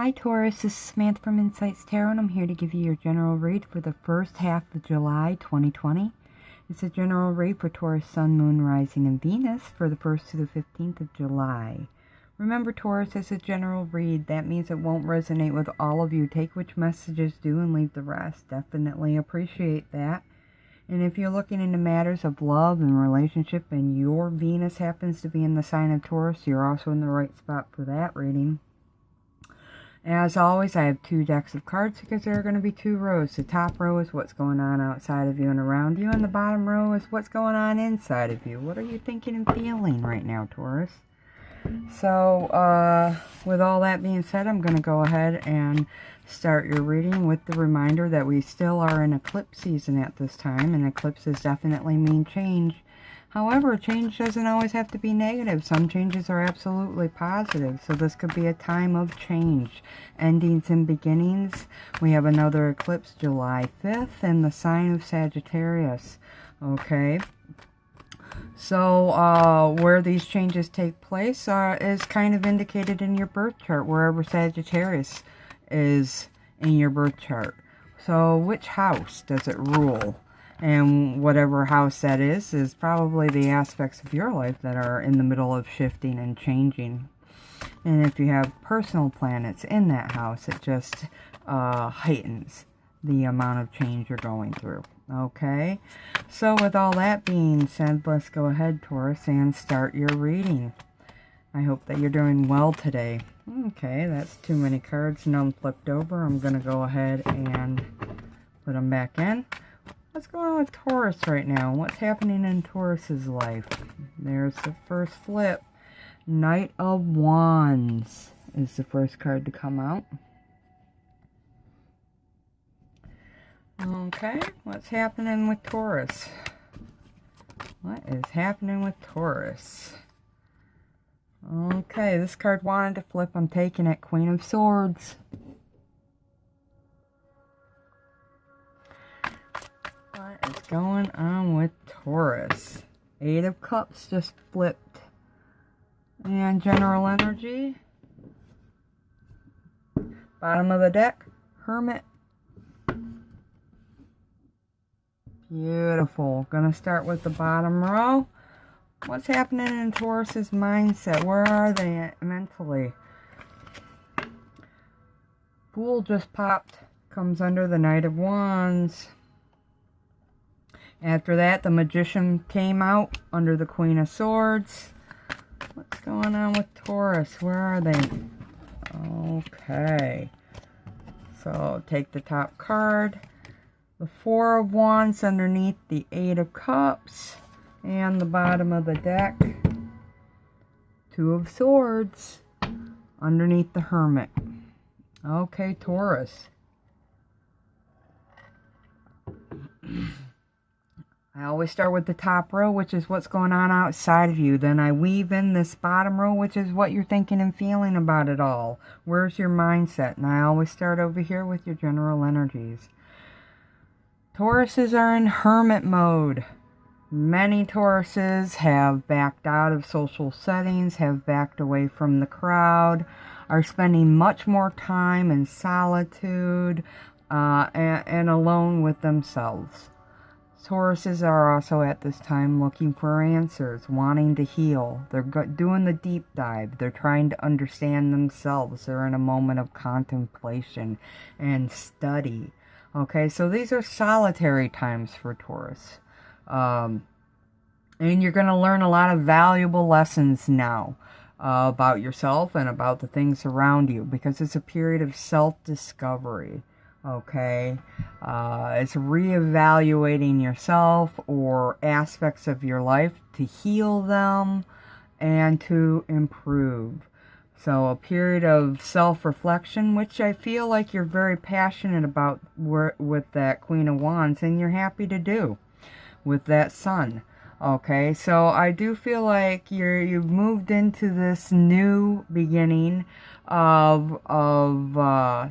Hi Taurus, this is Samantha from Insights Tarot, and I'm here to give you your general read for the first half of July 2020. It's a general read for Taurus, Sun, Moon, Rising, and Venus for the 1st to the 15th of July. Remember, Taurus, it's a general read. That means it won't resonate with all of you. Take which messages do and leave the rest. Definitely appreciate that. And if you're looking into matters of love and relationship and your Venus happens to be in the sign of Taurus, you're also in the right spot for that reading. As always, I have two decks of cards because there are going to be two rows. The top row is what's going on outside of you and around you, and the bottom row is what's going on inside of you. What are you thinking and feeling right now, Taurus? So, with all that being said, I'm going to go ahead and start your reading with the reminder that we still are in eclipse season at this time, and eclipses definitely mean change. However, change doesn't always have to be negative. Some changes are absolutely positive. So this could be a time of change. Endings and beginnings. We have another eclipse July 5th in the sign of Sagittarius. Okay. So where these changes take place is kind of indicated in your birth chart, wherever Sagittarius is in your birth chart. So which house does it rule? And whatever house that is probably the aspects of your life that are in the middle of shifting and changing. And if you have personal planets in that house, it just heightens the amount of change you're going through. Okay? So with all that being said, let's go ahead, Taurus, and start your reading. I hope that you're doing well today. Okay, that's too many cards. None flipped over. I'm going to go ahead and put them back in. What's going on with Taurus right now? What's happening in Taurus's life? There's the first flip. Knight of Wands is the first card to come out. Okay, what's happening with Taurus? What is happening with Taurus? Okay, this card wanted to flip. I'm taking it. Queen of Swords. What is going on with Taurus? Eight of Cups just flipped. And general energy. Bottom of the deck, Hermit. Beautiful. Gonna start with the bottom row. What's happening in Taurus's mindset? Where are they mentally? Fool just popped. Comes under the Knight of Wands. After that, the Magician came out under the Queen of Swords. What's going on with Taurus? Where are they? Okay. So, take the top card. The Four of Wands underneath the Eight of Cups. And the bottom of the deck. Two of Swords underneath the Hermit. Okay, Taurus. I always start with the top row, which is what's going on outside of you. Then I weave in this bottom row, which is what you're thinking and feeling about it all. Where's your mindset? And I always start over here with your general energies. Tauruses are in hermit mode. Many Tauruses have backed out of social settings, have backed away from the crowd, are spending much more time in solitude and alone with themselves. Tauruses are also at this time looking for answers, wanting to heal. They're doing the deep dive. They're trying to understand themselves. They're in a moment of contemplation and study. Okay, so these are solitary times for Taurus. And you're going to learn a lot of valuable lessons now about yourself and about the things around you, because it's a period of self-discovery. Okay, it's reevaluating yourself or aspects of your life to heal them and to improve. So a period of self-reflection, which I feel like you're very passionate about with that Queen of Wands, and you're happy to do with that Sun. Okay, so I do feel like you've moved into this new beginning of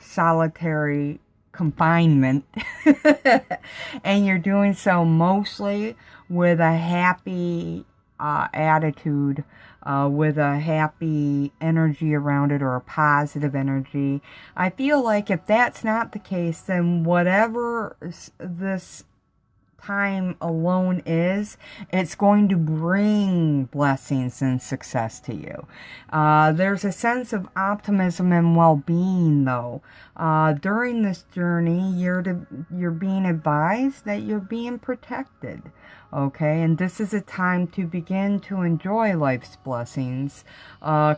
solitary confinement and you're doing so mostly with a happy attitude with a happy energy around it, or a positive energy. I feel like if that's not the case, then whatever this time alone is, it's going to bring blessings and success to you. There's a sense of optimism and well-being, though. During this journey, you're being advised that you're being protected. Okay, and this is a time to begin to enjoy life's blessings,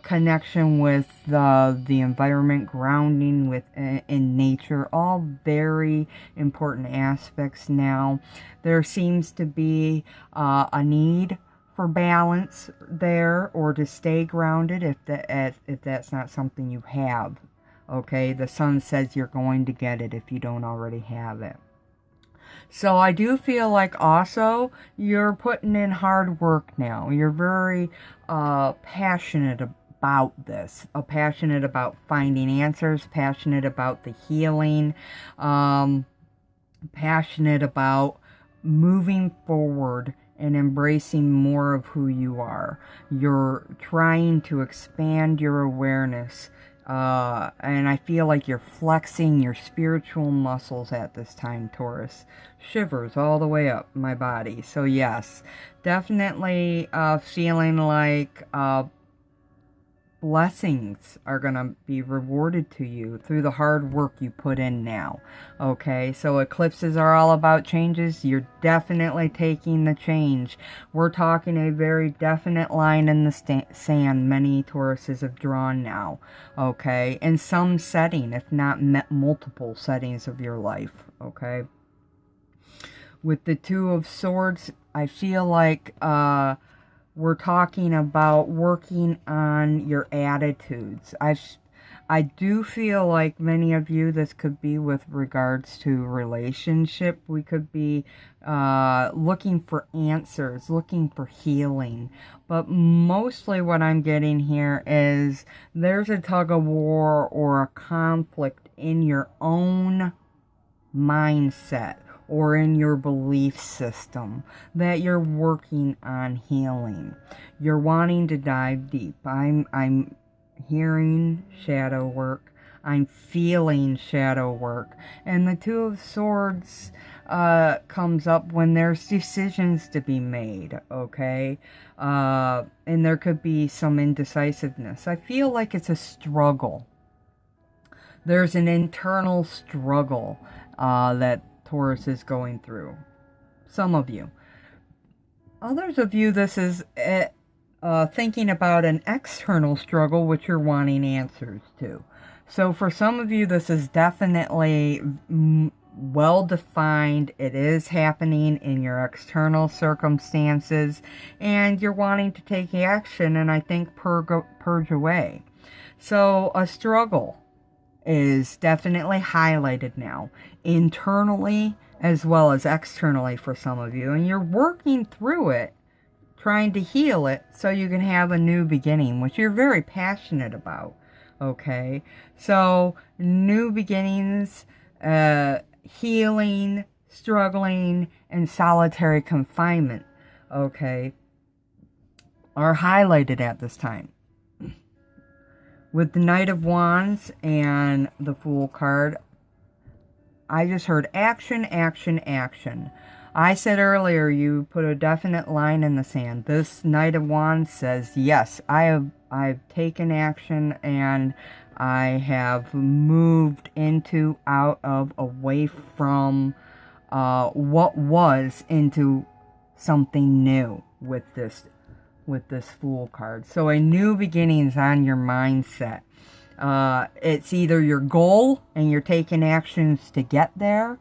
connection with the environment, grounding in nature, all very important aspects now. There seems to be a need for balance there, or to stay grounded if that's not something you have. Okay, the sun says you're going to get it if you don't already have it. So I do feel like also you're putting in hard work now. You're very passionate about this, passionate about finding answers, passionate about the healing, passionate about moving forward and embracing more of who you are. You're trying to expand your awareness. And I feel like you're flexing your spiritual muscles at this time, Taurus. Shivers all the way up my body. So yes, definitely feeling like blessings are going to be rewarded to you through the hard work you put in now. Okay, so eclipses are all about changes. You're definitely taking the change. We're talking a very definite line in the sand many Tauruses have drawn now. Okay, in some setting, if not multiple settings of your life. Okay, with the Two of Swords, I feel like we're talking about working on your attitudes. I do feel like many of you, this could be with regards to relationship. We could be looking for answers, looking for healing. But mostly what I'm getting here is there's a tug of war or a conflict in your own mindset or in your belief system that you're working on healing. You're wanting to dive deep. I'm hearing shadow work. I'm feeling shadow work. And the Two of Swords comes up when there's decisions to be made, okay? And there could be some indecisiveness. I feel like it's a struggle. There's an internal struggle that Taurus is going through. Some of you. Others of you, this is thinking about an external struggle which you're wanting answers to. So for some of you, this is definitely well defined. It is happening in your external circumstances, and you're wanting to take action and I think purge away. So a struggle is definitely highlighted now, internally as well as externally for some of you. And you're working through it, trying to heal it so you can have a new beginning, which you're very passionate about. Okay, so new beginnings, healing, struggling, and solitary confinement, okay, are highlighted at this time. With the Knight of Wands and the Fool card, I just heard action, action, action. I said earlier you put a definite line in the sand. This Knight of Wands says, yes, I've taken action and I have moved into, out of, away from what was into something new with this Fool card. So a new beginning's on your mindset. It's either your goal and you're taking actions to get there,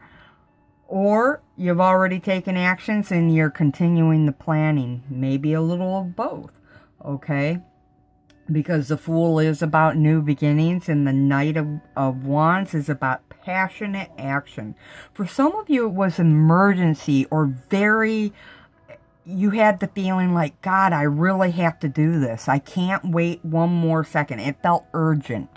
or you've already taken actions and you're continuing the planning. Maybe a little of both. Okay? Because the Fool is about new beginnings and the Knight of Wands is about passionate action. For some of you, it was emergency or very... You had the feeling like, God, I really have to do this. I can't wait one more second. It felt urgent.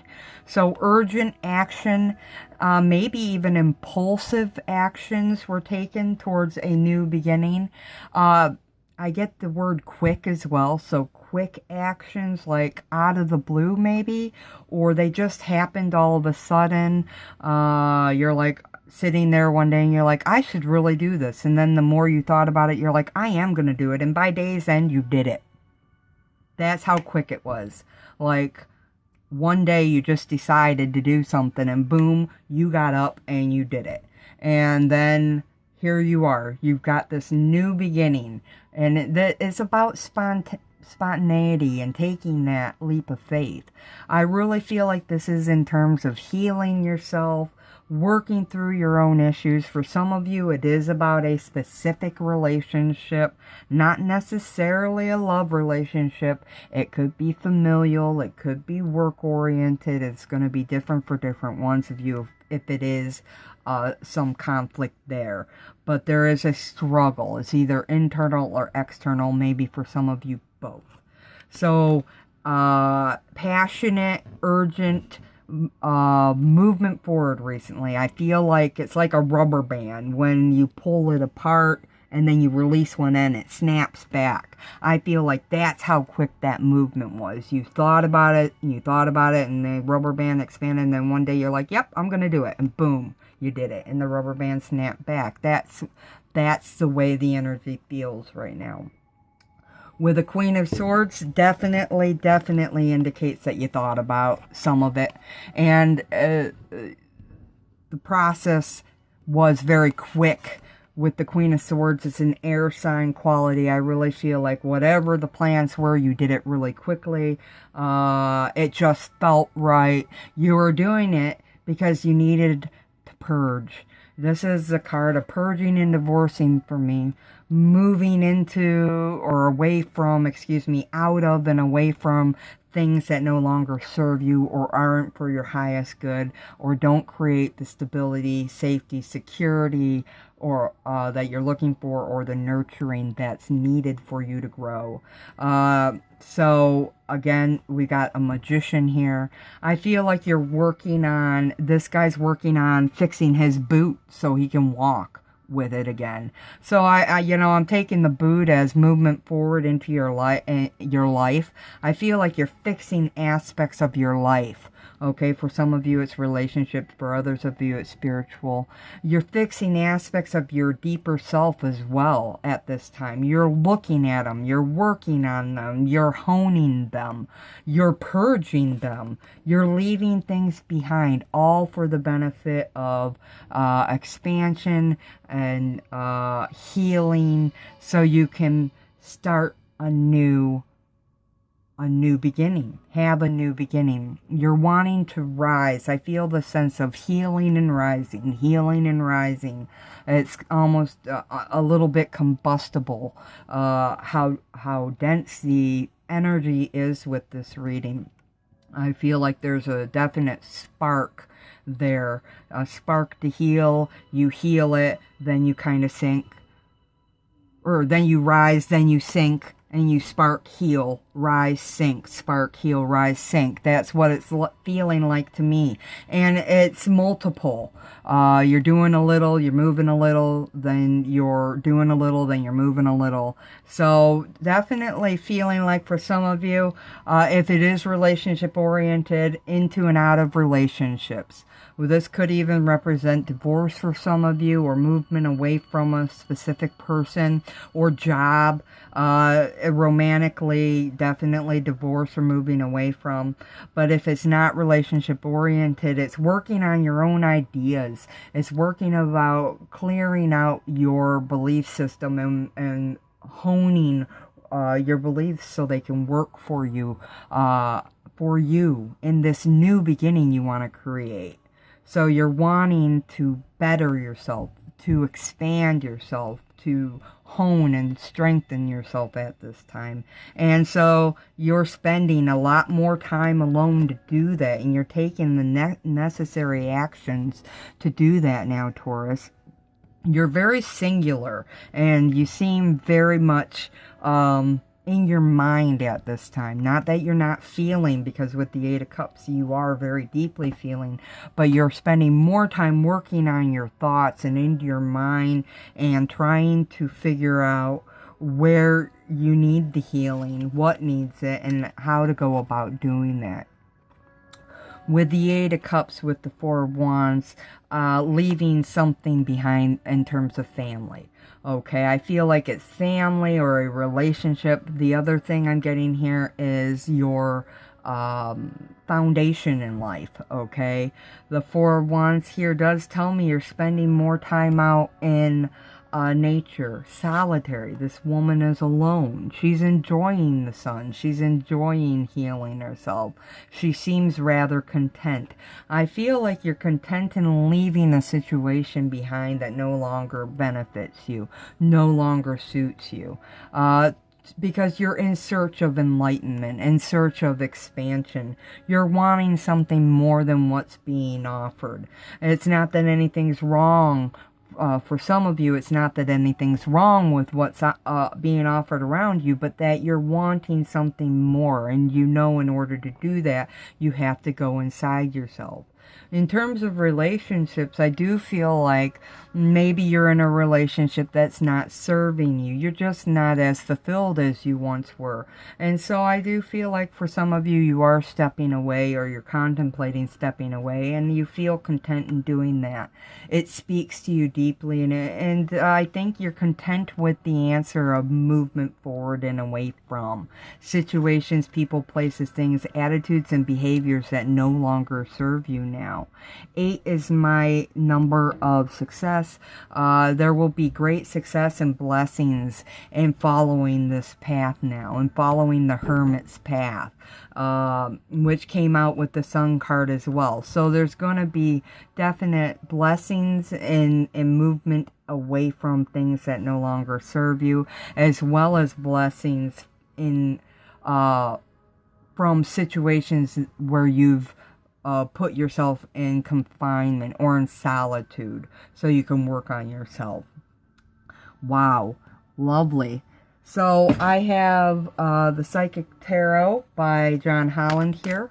So urgent action, maybe even impulsive actions were taken towards a new beginning. I I get the word quick as well. So quick actions, like out of the blue maybe, or they just happened all of a sudden. You're like sitting there one day and you're like, I should really do this. And then the more you thought about it, you're like, I am going to do it. And by day's end, you did it. That's how quick it was. Like, one day you just decided to do something and boom, you got up and you did it. And then here you are. You've got this new beginning. And it's about spontaneity and taking that leap of faith. I really feel like this is in terms of healing yourself, working through your own issues. For some of you, it is about a specific relationship, not necessarily a love relationship. It could be familial, it could be work-oriented. It's going to be different for different ones of you if it is some conflict there. But there is a struggle. It's either internal or external, maybe for some of you both. So, passionate, urgent, movement forward recently. I feel like it's like a rubber band. When you pull it apart and then you release one end, it snaps back. I feel like that's how quick that movement was. You thought about it, and the rubber band expanded, and then one day you're like, yep, I'm going to do it. And boom, you did it. And the rubber band snapped back. That's the way the energy feels right now. With the Queen of Swords, definitely indicates that you thought about some of it. And the process was very quick. With the Queen of Swords, it's an air sign quality. I really feel like whatever the plans were, you did it really quickly. It just felt right. You were doing it because you needed to purge. This is the card of purging and divorcing for me. Moving into or away from, out of and away from things that no longer serve you or aren't for your highest good or don't create the stability, safety, security or that you're looking for, or the nurturing that's needed for you to grow. So again, we got a Magician here. I feel like this guy's working on fixing his boot so he can walk with it again. So I'm taking the boot as movement forward into your life. I feel like you're fixing aspects of your life. Okay, for some of you it's relationships, for others of you it's spiritual. You're fixing aspects of your deeper self as well at this time. You're looking at them, you're working on them, you're honing them, you're purging them, you're leaving things behind, all for the benefit of expansion and healing, so you can start a new beginning, have a new beginning. You're wanting to rise. I feel the sense of healing and rising. It's almost a little bit combustible, how dense the energy is with this reading. I feel like there's a definite spark there, a spark to heal. You heal it, then you kind of sink, or then you rise, then you sink, and you spark, heal, rise, sink, spark, heal, rise, sink. That's what it's feeling like to me. And it's multiple. You're doing a little, you're moving a little, then you're doing a little, then you're moving a little. So definitely feeling like for some of you, if it is relationship oriented, into and out of relationships. Well, this could even represent divorce for some of you, or movement away from a specific person or job. Romantically, definitely divorce or moving away from. But if it's not relationship oriented, it's working on your own ideas. It's working about clearing out your belief system and honing your beliefs so they can work for you in this new beginning you want to create. So you're wanting to better yourself, to expand yourself, to hone and strengthen yourself at this time. And so you're spending a lot more time alone to do that, and you're taking the necessary actions to do that now, Taurus. You're very singular, and you seem very much in your mind at this time. Not that you're not feeling, because with the Eight of Cups you are very deeply feeling, but you're spending more time working on your thoughts and into your mind and trying to figure out where you need the healing, what needs it, and how to go about doing that. With the Eight of Cups, with the Four of Wands, leaving something behind in terms of family. Okay, I feel like it's family or a relationship. The other thing I'm getting here is your foundation in life. Okay, the Four of Wands here does tell me you're spending more time out in nature, solitary. This woman is alone. She's enjoying the sun. She's enjoying healing herself. She seems rather content. I feel like you're content in leaving a situation behind that no longer benefits you, no longer suits you. Because you're in search of enlightenment, in search of expansion. You're wanting something more than what's being offered. And it's not that anything's wrong. For some of you, it's not that anything's wrong with what's being offered around you, but that you're wanting something more. And you know, in order to do that, you have to go inside yourself. In terms of relationships, I do feel like maybe you're in a relationship that's not serving you. You're just not as fulfilled as you once were. And so I do feel like for some of you, you are stepping away, or you're contemplating stepping away, and you feel content in doing that. It speaks to you deeply, and I think you're content with the answer of movement forward and away from situations, people, places, things, attitudes, and behaviors that no longer serve you now. 8 is my number of success. There will be great success and blessings in following this path now, and following the Hermit's path, which came out with the Sun card as well. So there's going to be definite blessings in movement away from things that no longer serve you, as well as blessings in from situations where you've put yourself in confinement or in solitude, so you can work on yourself. Wow, lovely. So I have the Psychic Tarot by John Holland here,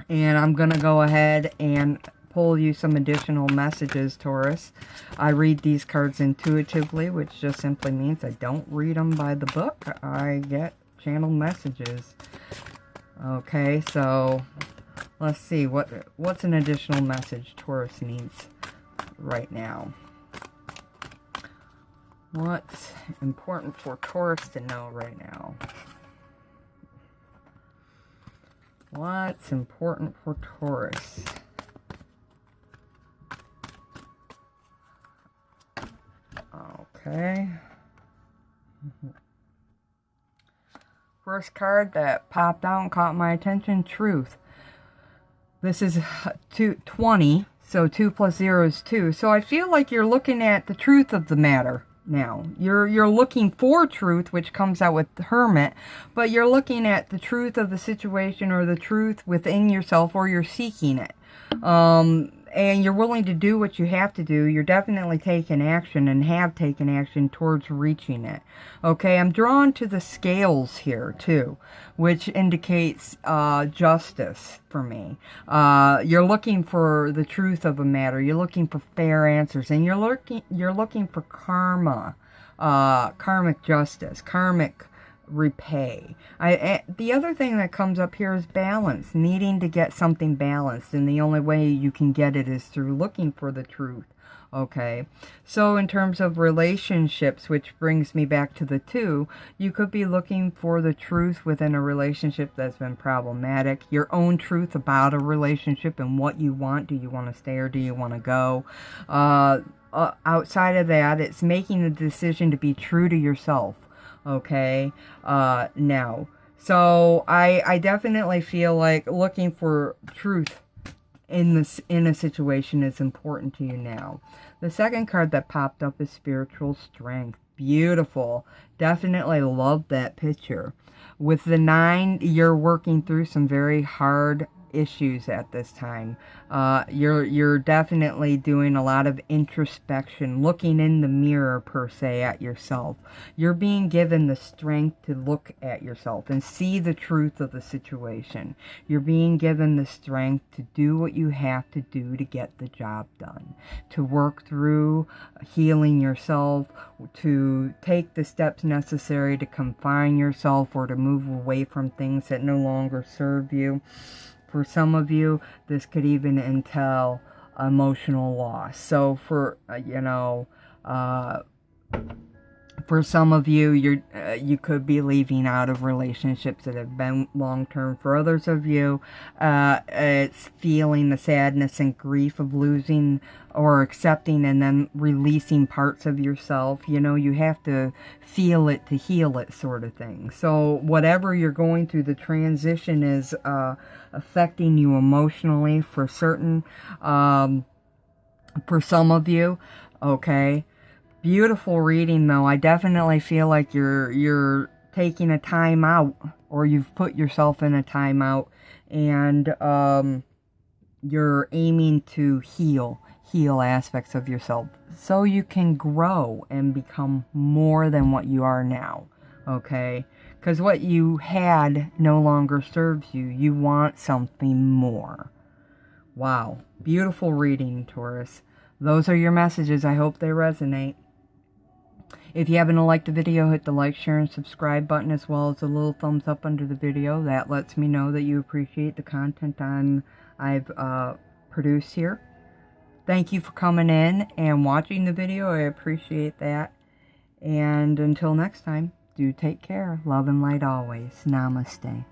and I'm going to go ahead and pull you some additional messages, Taurus. I read these cards intuitively, which just simply means I don't read them by the book. I get channeled messages. Okay, so let's see, what's an additional message Taurus needs right now? What's important for Taurus to know right now? What's important for Taurus? Okay. First card that popped out and caught my attention, Truth. This is 20, so 2 plus 0 is 2. So I feel like you're looking at the truth of the matter now. You're looking for truth, which comes out with the Hermit, but you're looking at the truth of the situation, or the truth within yourself, or you're seeking it. And you're willing to do what you have to do. You're definitely taking action, and have taken action towards reaching it. Okay, I'm drawn to the scales here too, which indicates justice for me. You're looking for the truth of a matter. You're looking for fair answers, and you're looking for karma, karmic justice, karmic repay. The other thing that comes up here is balance, needing to get something balanced, and the only way you can get it is through looking for the truth. Okay, so in terms of relationships, which brings me back to the 2, you could be looking for the truth within a relationship that's been problematic, your own truth about a relationship and what you want. Do you want to stay, or do you want to go? Outside of that, it's making the decision to be true to yourself. Okay, now, so I definitely feel like looking for truth in a situation is important to you now. The second card that popped up is Spiritual Strength. Beautiful. Definitely love that picture. With the 9, you're working through some very hard issues at this time. You're definitely doing a lot of introspection, looking in the mirror per se at yourself. You're being given the strength to look at yourself and see the truth of the situation. You're being given the strength to do what you have to do to get the job done, to work through healing yourself, to take the steps necessary to confine yourself or to move away from things that no longer serve you. For some of you, this could even entail emotional loss. So for, for some of you, you could be leaving out of relationships that have been long-term. For others of you, it's feeling the sadness and grief of losing or accepting and then releasing parts of yourself. You have to feel it to heal it, sort of thing. So whatever you're going through, the transition is affecting you emotionally for certain. For some of you, okay. Beautiful reading, though. I definitely feel like you're taking a time out, or you've put yourself in a time out, and you're aiming to heal aspects of yourself so you can grow and become more than what you are now, okay? Because what you had no longer serves you. You want something more. Wow. Beautiful reading, Taurus. Those are your messages. I hope they resonate. If you haven't liked the video, hit the like, share, and subscribe button, as well as a little thumbs up under the video. That lets me know that you appreciate the content I've produced here. Thank you for coming in and watching the video. I appreciate that. And until next time, do take care. Love and light always. Namaste.